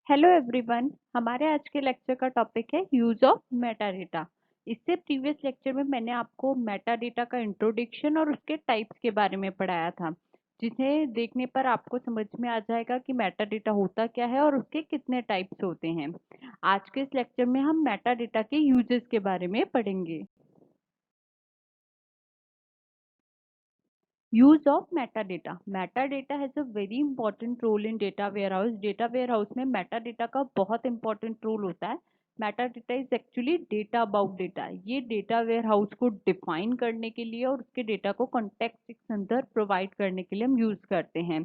Hello everyone. हमारे आज के लेक्चर का टॉपिक है यूज ऑफ मेटा डेटा। इससे प्रीवियस लेक्चर में मैंने आपको मेटा डेटा का इंट्रोडक्शन और उसके टाइप्स के बारे में पढ़ाया था, जिन्हें देखने पर आपको समझ में आ जाएगा कि मेटा डेटा होता क्या है और उसके कितने टाइप्स होते हैं। आज के इस लेक्चर में हम मेटा डेटा के यूजेस के बारे में पढ़ेंगे। Use of meta data. Meta data has a very important role in data warehouse. Data warehouse में मेटा डेटा का बहुत इंपॉर्टेंट रोल होता है। Meta data is actually data about data. ये डेटा वेयरहाउस को डिफाइन करने के लिए और उसके डेटा को कॉन्टेक्स्ट संदर्भ प्रोवाइड करने के लिए हम यूज करते हैं।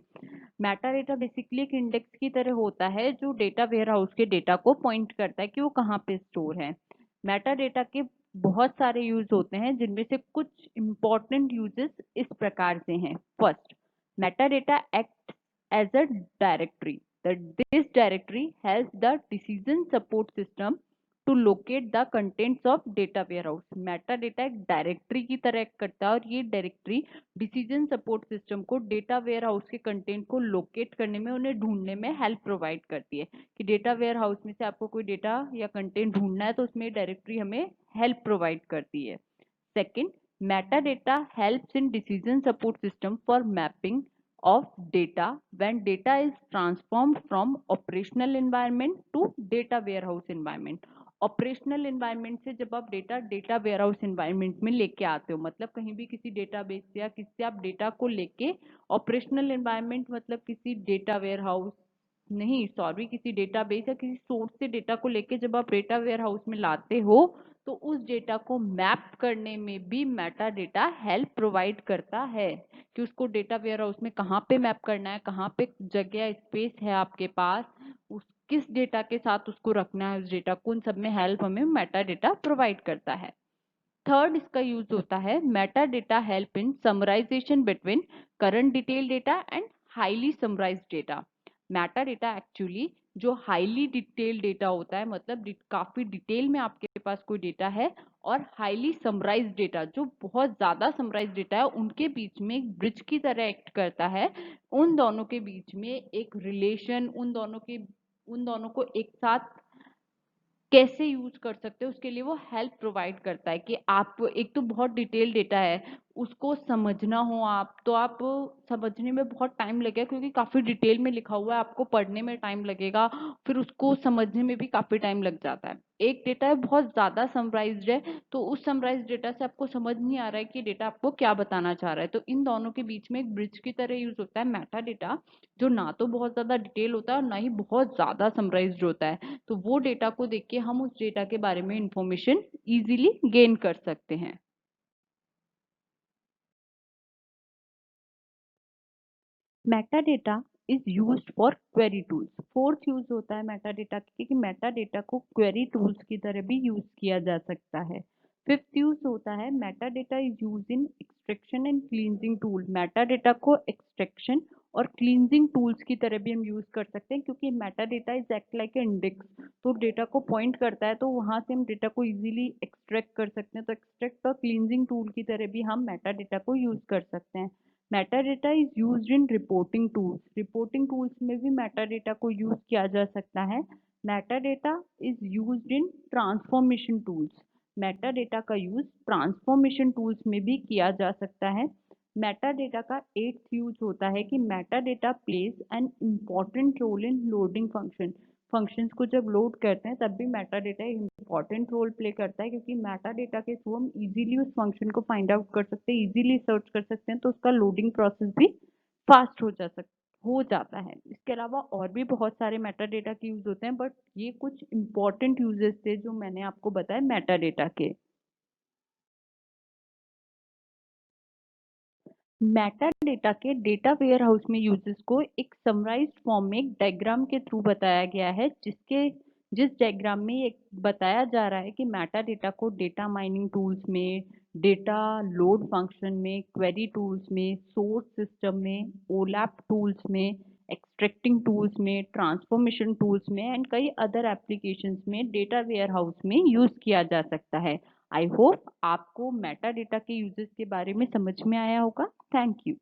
मेटा डेटा बेसिकली एक इंडेक्स की तरह होता है जो डेटा वेयरहाउस के डेटा को पॉइंट करता है कि वो कहाँ पे स्टोर है। मेटा डेटा के बहुत सारे यूज होते हैं, जिनमें से कुछ इंपॉर्टेंट यूजेस इस प्रकार से हैं। First, meta data act as a directory. This directory has the decision support system to locate the contents of data warehouse. Meta data एक डायरेक्टरी की तरह act करता है और ये डायरेक्टरी डिसीजन सपोर्ट सिस्टम को डेटा वेयरहाउस के content को लोकेट करने में, उन्हें ढूंढने में हेल्प प्रोवाइड करती है कि डेटा वेयरहाउस में से आपको कोई डेटा या कंटेंट ढूंढना है तो उसमें डायरेक्टरी हमें हेल्प प्रोवाइड करती है। Second, metadata helps in decision support system for mapping of data when data is transformed from operational environment to data warehouse environment। Operational environment से जब आप डेटा डेटा वेयरहाउस एनवायरनमेंट में लेके आते हो, मतलब कहीं भी किसी डेटाबेस से या किससे आप डेटा को लेके, ऑपरेशनल एनवायरनमेंट मतलब किसी डेटा वेयरहाउस नहीं, सॉरी, किसी डेटाबेस या किसी सोर्स से डेटा को लेके जब आप डेटा वेयरहाउस में लाते हो तो उस डेटा को मैप करने में भी मेटा डेटा हेल्प प्रोवाइड करता है कि उसको डेटा वेयरहाउस में कहाँ पे मैप करना है, कहाँ पे जगह स्पेस है आपके पास, उस किस डेटा के साथ उसको रखना है, उस डेटा को, उन सब में हेल्प हमें मेटा डेटा प्रोवाइड करता है। थर्ड, इसका यूज होता है meta data help in summarisation between current detail data and highly summarised data. Meta data actually जो हाईली डिटेल डेटा होता है, मतलब काफी डिटेल में आपके पास कोई डेटा है, और हाईली समराइज डेटा जो बहुत ज्यादा समराइज डेटा है, उनके बीच में एक ब्रिज की तरह एक्ट करता है। उन दोनों के बीच में एक रिलेशन, उन दोनों को एक साथ कैसे यूज कर सकते हो उसके लिए वो हेल्प प्रोवाइड करता है कि आप, एक तो बहुत डिटेल डेटा है, उसको समझना हो आप तो आप समझने में बहुत टाइम लगेगा क्योंकि काफी डिटेल में लिखा हुआ है, आपको पढ़ने में टाइम लगेगा, फिर उसको समझने में भी काफी टाइम लग जाता है। एक डेटा है बहुत ज्यादा समराइज्ड है, तो उस समराइज्ड डेटा से आपको समझ नहीं आ रहा है कि डेटा आपको क्या बताना चाह रहा है, तो इन दोनों के बीच में एक ब्रिज की तरह यूज होता है मेटा डेटा, जो ना तो बहुत ज्यादा डिटेल होता है और ना ही बहुत ज्यादा समराइज्ड होता है। तो वो डेटा को देख के हम उस डेटा के बारे में इंफॉर्मेशन इजीली गेन कर सकते हैं। Meta data is used for query tools. Fourth use होता है मेटा डेटा की कि मेटा डेटा को क्वेरी टूल्स की तरह भी यूज किया जा सकता है। फिफ्थ यूज होता है meta data is use in extraction and cleansing tool. Meta data को एक्सट्रैक्शन और क्लींजिंग टूल्स की तरह भी हम यूज कर सकते हैं क्योंकि meta data is act like a index, तो डेटा को पॉइंट करता है, तो वहां से हम डेटा को इजीली एक्सट्रैक्ट कर सकते हैं। तो एक्सट्रैक्ट और क्लींजिंग टूल की तरह भी हम मेटा डेटा को यूज कर सकते हैं। Metadata is used in reporting tools. Reporting tools में भी मेटाडेटा को यूज किया जा सकता है। Metadata is used in transformation tools. Metadata का यूज ट्रांसफॉर्मेशन टूल्स में भी किया जा सकता है। मेटाडेटा का एट्थ यूज होता है कि metadata plays an important role in loading function. Functions को जब लोड करते हैं तब भी मेटा डेटा एक इम्पॉर्टेंट रोल प्ले करता है क्योंकि मेटा डेटा के थ्रू हम इजीली उस फंक्शन को फाइंड आउट कर सकते हैं, इजीली सर्च कर सकते हैं, तो उसका लोडिंग प्रोसेस भी फास्ट हो जाता है। इसके अलावा और भी बहुत सारे मेटा डेटा के यूज होते हैं, बट ये कुछ इंपॉर्टेंट यूजेस थे जो मैंने आपको बताया मेटा डेटा के। मेटा डेटा के डेटा वेयर हाउस में यूजेस को एक समराइज्ड फॉर्म में एक डायग्राम के थ्रू बताया गया है, जिस डायग्राम में एक बताया जा रहा है कि मेटा डेटा को डेटा माइनिंग टूल्स में, डेटा लोड फंक्शन में, क्वेरी टूल्स में, सोर्स सिस्टम में, ओलैप टूल्स में, एक्सट्रैक्टिंग टूल्स में, ट्रांसफॉर्मेशन टूल्स में एंड कई अदर एप्लीकेशंस में डेटा वेयर हाउस में यूज किया जा सकता है। आई होप आपको मेटा डेटा के यूजेस के बारे में समझ में आया होगा। Thank you.